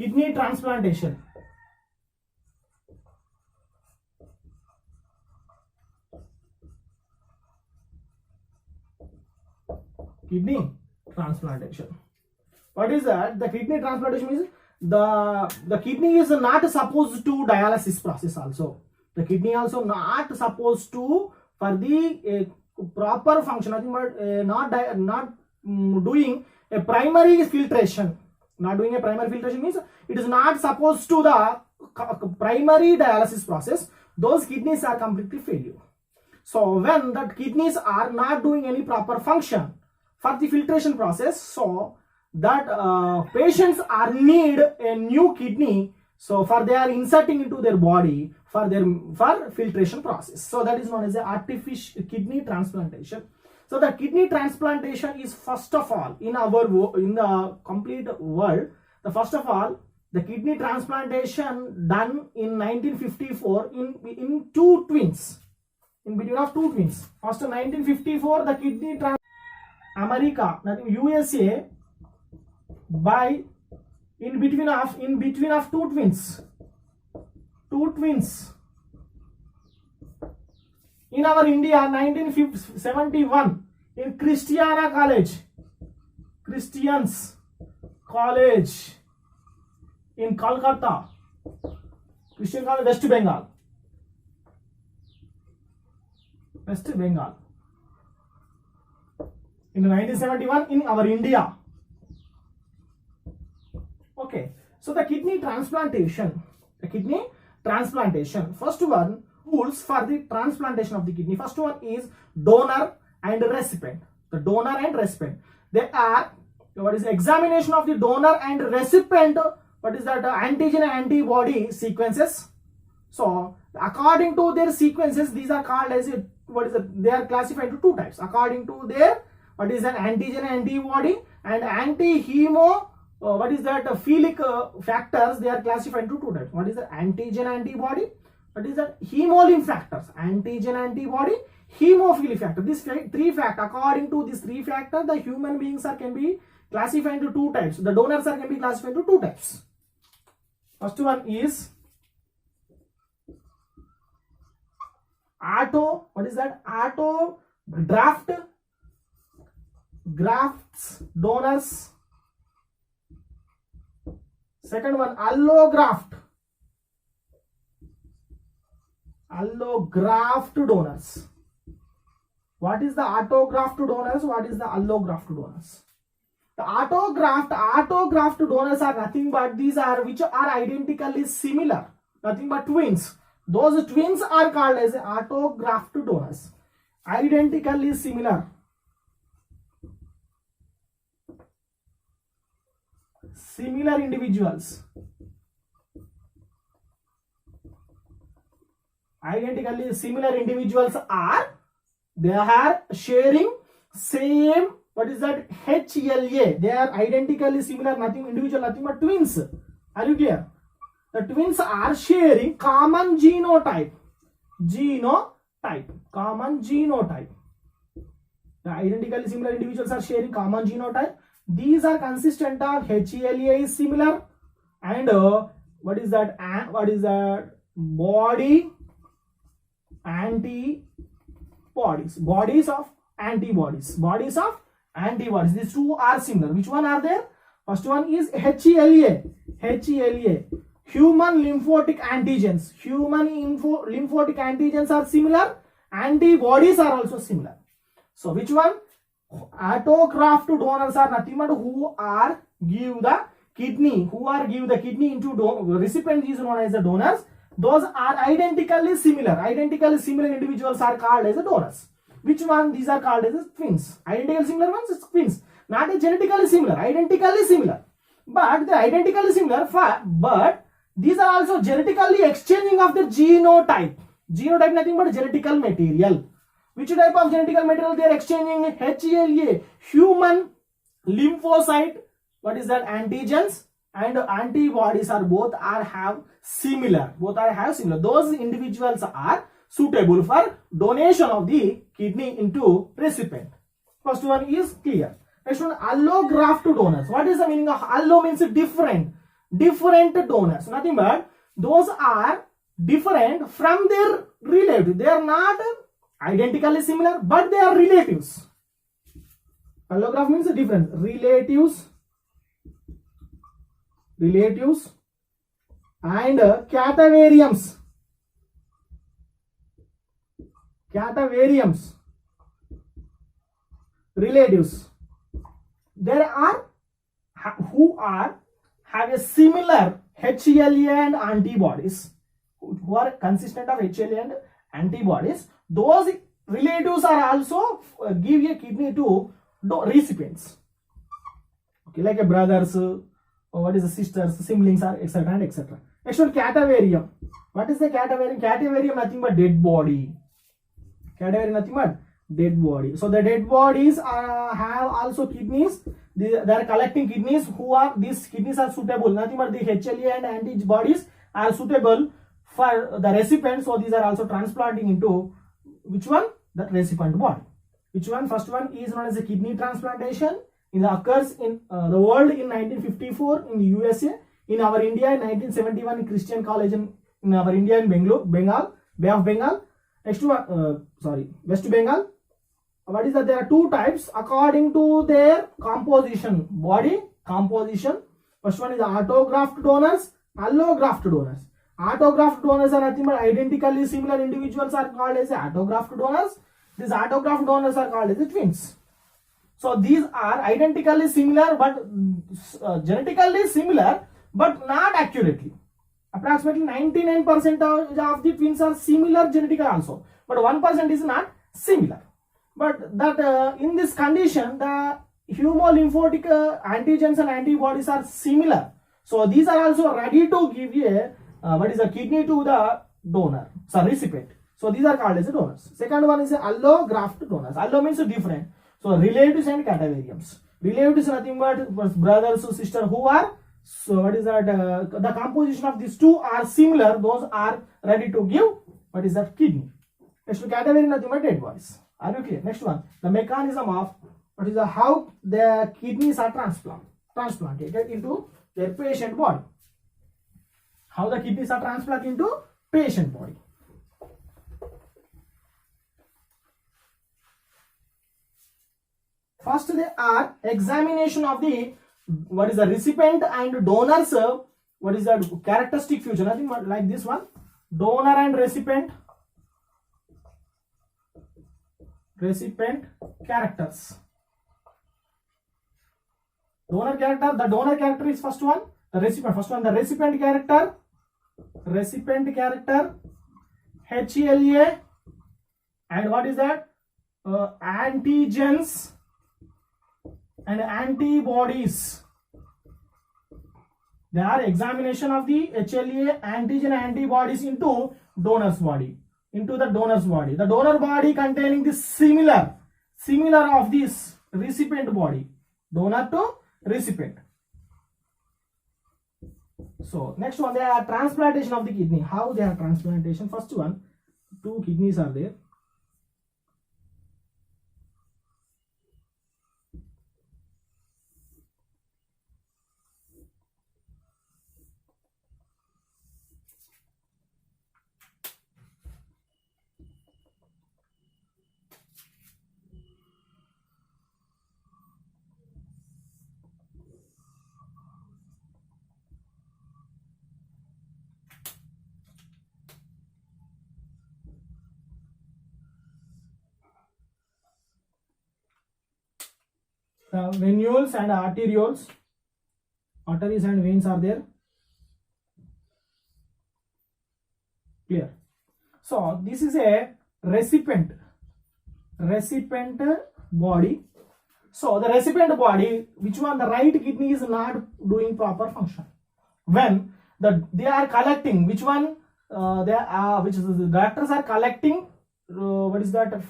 kidney transplantation. Kidney transplantation. What is that? The kidney transplantation means the kidney is not supposed to dialysis process also. The kidney also not supposed to for the proper function, nothing but not doing a primary filtration. Not doing a primary filtration means it is not supposed to the primary dialysis process. Those kidneys are completely failure. So when the kidneys are not doing any proper function for the filtration process, so that patients are need a new kidney, so for they are inserting into their body for filtration process. So that is known as the artificial kidney transplantation. So the kidney transplantation is first of all in the complete world, the first of all the kidney transplantation done in 1954 in two twins, in between of two twins. First 1954 the kidney America, nothing USA, by in between of two twins. In our India 1971 in Christians College in Kolkata, Christian College, West Bengal. In 1971 in our India. Okay, so the kidney transplantation, first one, rules for the transplantation of the kidney. First one is donor and recipient. The donor and recipient, they are, what is the examination of the donor and recipient, what is that, antigen and antibody sequences. So according to their sequences, these are called as they are classified into two types according to their, what is an antigen antibody and anti-hemo, what is that, philic factors. They are classified into two types. What is the antigen antibody? What is that, hemolymph factors? Antigen antibody, hemophilic factor. These three factors, according to these three factors, the human beings can be classified into two types. The donors can be classified into two types. First one is grafts donors. Second one, allograft donors. What is the autograft donors? What is the allograft donors? The autograft donors are nothing but these are which are identically similar, nothing but twins. Those twins are called as autograft donors. Identically similar. Similar individuals. Identically similar individuals are, they are sharing same, what is that, HLA. They are identically similar, nothing individual, nothing but twins. Are you clear? The twins are sharing common genotype. Common genotype. The identically similar individuals are sharing common genotype. These are consistent of HLA is similar and what is that body antibodies, bodies of antibodies. These two are similar. Which one are there? First one is HLA, human lymphatic antigens. Lymphatic antigens are similar, antibodies are also similar. So which one? Autograft donors are nothing but who give the kidney into recipient is known as the donors. Those are identically similar. Identically similar individuals are called as the donors. Which one? These are called as the twins. Identically similar ones is twins. Not genetically similar. Identically similar. But they are identically similar. But these are also genetically exchanging of the genotype. Genotype nothing but genetical material. Which type of genetical material they are exchanging? HLA, human lymphocyte, what is that, antigens and antibodies are both have similar. Those individuals are suitable for donation of the kidney into recipient. First one is clear. Next one, allograft donors. What is the meaning of allo? Means different. different donors. Nothing but those are different from their relative. They are not identically similar, but they are relatives. Allograph means different. Relatives and catavariums. Relatives. There are who are have a similar HLA and antibodies, who are consistent of HLA and antibodies. Those relatives are also give a kidney to recipients. Okay, like a brothers, what is the sisters, siblings, are etc. and etc. Next one, catavarium. What is the catavarium? Catavarium nothing but dead body. Cadaverium nothing but dead body. So the dead bodies have also kidneys. They are collecting kidneys. Who are these kidneys are suitable? Nothing but the HLA and antibodies are suitable for the recipient. So these are also transplanting into which one? The recipient body. Which one? First one is known as a kidney transplantation. It occurs in the world in 1954 in the USA. In our India in 1971 in Christian College in our India in Bengal, Bay of Bengal. Next one, West Bengal. What is that? There are two types according to their composition, body composition. First one is autograft donors, allograft donors. Autograft donors are nothing but identically similar individuals are called as autograft donors. These autograft donors are called as twins. So these are identically similar but genetically similar but not accurately. Approximately 99% of the twins are similar genetically also, but 1% is not similar. But that in this condition, the hemolymphotic antigens and antibodies are similar. So these are also ready to give a kidney to the donor, recipient. So these are called as donors. Second one is allograft donors. Allo means different. So relatives and catavariums. Relatives nothing but brothers or sisters who are, so what is that? The composition of these two are similar. Those are ready to give what is that? Kidney. Next to cadaverium nothing but dead bodies. Are you clear? Next one, the mechanism of what is how the kidneys are transplanted into their patient body. How the kidneys are transplanted into patient body. First, they are examination of the what is the recipient and donors. What is the characteristic feature? Nothing but like this one: donor and recipient characters. Donor character. The donor character is first one. The recipient. First one, the recipient character. HLA, and what is that? Antigens and antibodies. They are examination of the HLA, antigen, antibodies into donor's body. Into the donor's body. The donor body containing the similar of this recipient body. Donor to recipient. So next one, they are transplantation of the kidney. How they are transplantation? First one, two kidneys are there. The venules and arterioles, arteries and veins are there. Clear? So this is a recipient body. So the recipient body, which one? The right kidney is not doing proper function. When they are collecting, which one? The doctors are collecting what is that?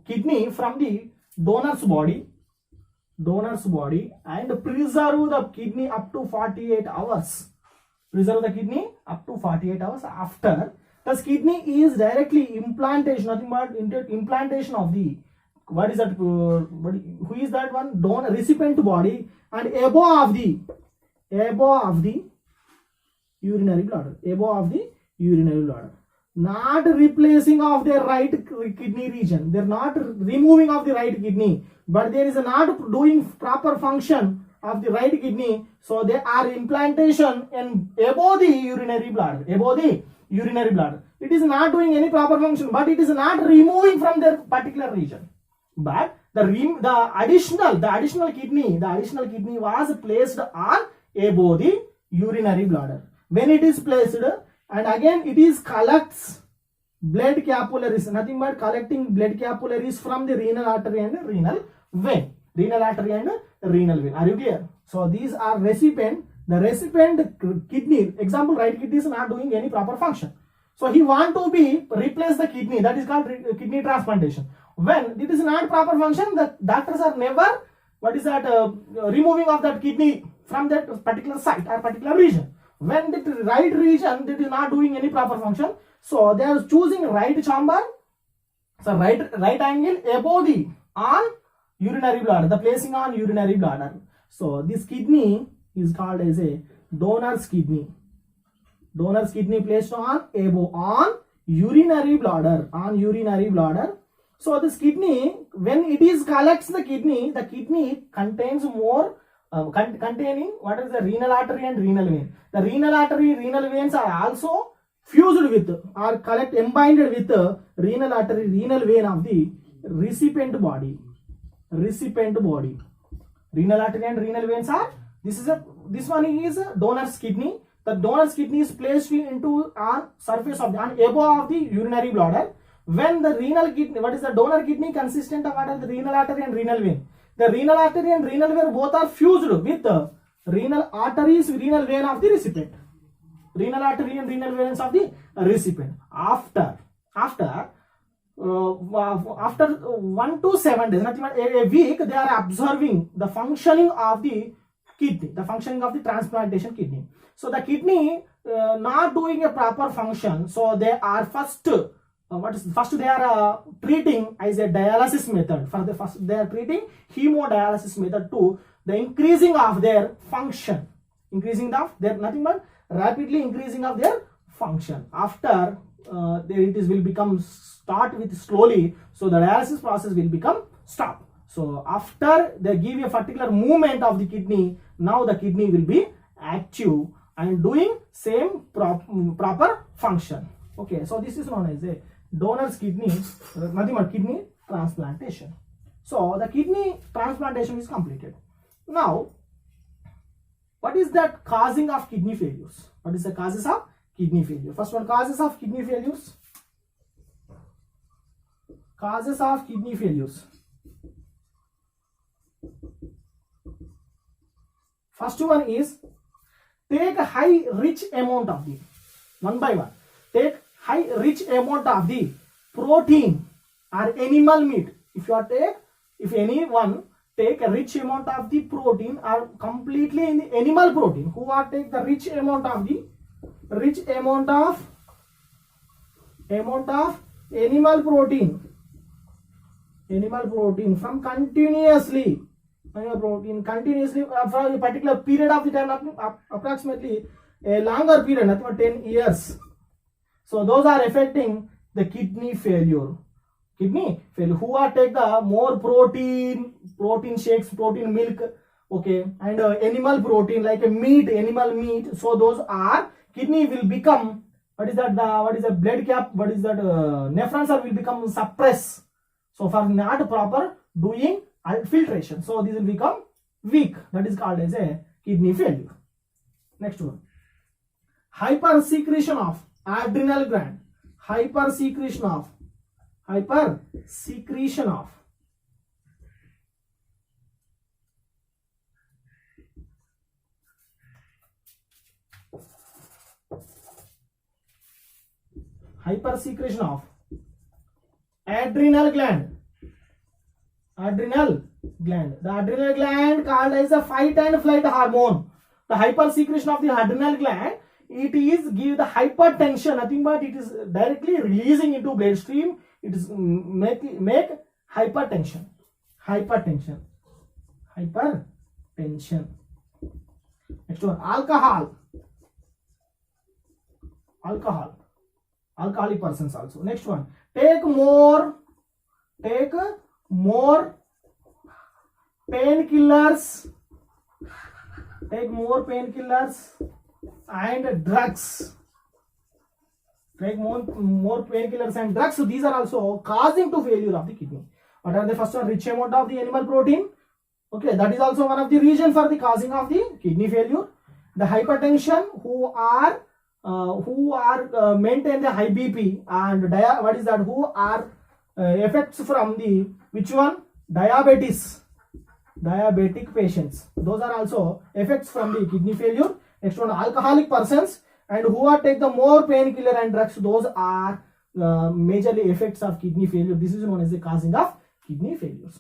Kidney from the donor's body and preserve the kidney up to 48 hours. Preserve the kidney up to 48 hours after. Thus kidney is directly implantation, nothing but implantation of the, what is that? Who is that one? Donor recipient body, and above the urinary bladder, above of the urinary bladder. Not replacing of their right kidney region. They're not removing of the right kidney, but there is a not doing proper function of the right kidney. So they are implantation in above the urinary bladder, above the urinary bladder. It is not doing any proper function, but it is not removing from their particular region. But the additional kidney was placed on above the urinary bladder. When it is placed, and again it is collects blood capillaries, nothing but collecting blood capillaries from the renal artery and renal vein. Renal artery and renal vein. Are you clear? So these are recipient. The recipient kidney, example, right kidney is not doing any proper function. So he want to be replace the kidney. That is called kidney transplantation. When it is not proper function, the doctors are never removing of that kidney from that particular site or particular region. When the right region that is not doing any proper function, so they are choosing right chamber, so right angle above the on urinary bladder, the placing on urinary bladder. So this kidney is called as a donor's kidney. Donor's kidney placed on above on urinary bladder, on urinary bladder. So this kidney, when it is collects the kidney contains more containing what is the renal artery and renal vein. The renal artery, renal veins are also fused with or embinded with the renal artery, renal vein of the recipient body. Recipient body. Renal artery and renal veins are, this one is a donor's kidney. The donor's kidney is placed into on surface of the above of the urinary bladder. When the renal kidney, what is the donor kidney consistent of what are the renal artery and renal vein? The renal artery and renal vein both are fused with the renal arteries, renal vein of the recipient. Renal artery and renal veins of the recipient. After 1 to 7 days, not even a week, they are observing the functioning of the kidney, the functioning of the transplantation kidney. So the kidney not doing a proper function, so they are first they are treating as a dialysis method. For the first, they are treating hemodialysis method to the increasing of their function, increasing of their nothing but rapidly increasing of their function. After it will become start with slowly, so the dialysis process will become stop. So after they give a particular movement of the kidney, now the kidney will be active and doing same proper function. Okay, so this is known as a donor's kidney, nothing but kidney transplantation. So the kidney transplantation is completed. Now, what is that causing of kidney failures? What is the causes of kidney failure? First one, causes of kidney failures. Causes of kidney failures. First one is take a high rich amount of the one by one. Take high rich amount of the protein or animal meat. If anyone take a rich amount of the protein or completely in the animal protein, who are take the rich amount of animal protein from continuously for a particular period of the time, approximately a longer period, nothing but 10 years. So those are affecting the kidney failure. Who are take the more protein shakes, protein milk, okay, and animal protein like a animal meat. So those are kidney will become what is the blood cap, nephrons will become suppressed. So for not proper doing filtration, so this will become weak. That is called as a kidney failure. Next one, hypersecretion of adrenal gland. Hypersecretion of hypersecretion of adrenal gland. The adrenal gland called as a fight and flight hormone. The hypersecretion of the adrenal gland, it is give the hypertension, nothing but it is directly releasing into bloodstream. It is make hypertension. Next one, alcohol. alcoholic persons also. Next one, take more painkillers and drugs. Take more painkillers and drugs. So these are also causing to failure of the kidney. What are the first one? Rich amount of the animal protein. Okay, that is also one of the reason for the causing of the kidney failure. The hypertension, who are maintain the high BP, and who are effects from the which one? Diabetic patients. Those are also effects from the kidney failure. Next one, alcoholic persons, and who are take the more painkiller and drugs. Those are majorly effects of kidney failure. This is known as the causing of kidney failures.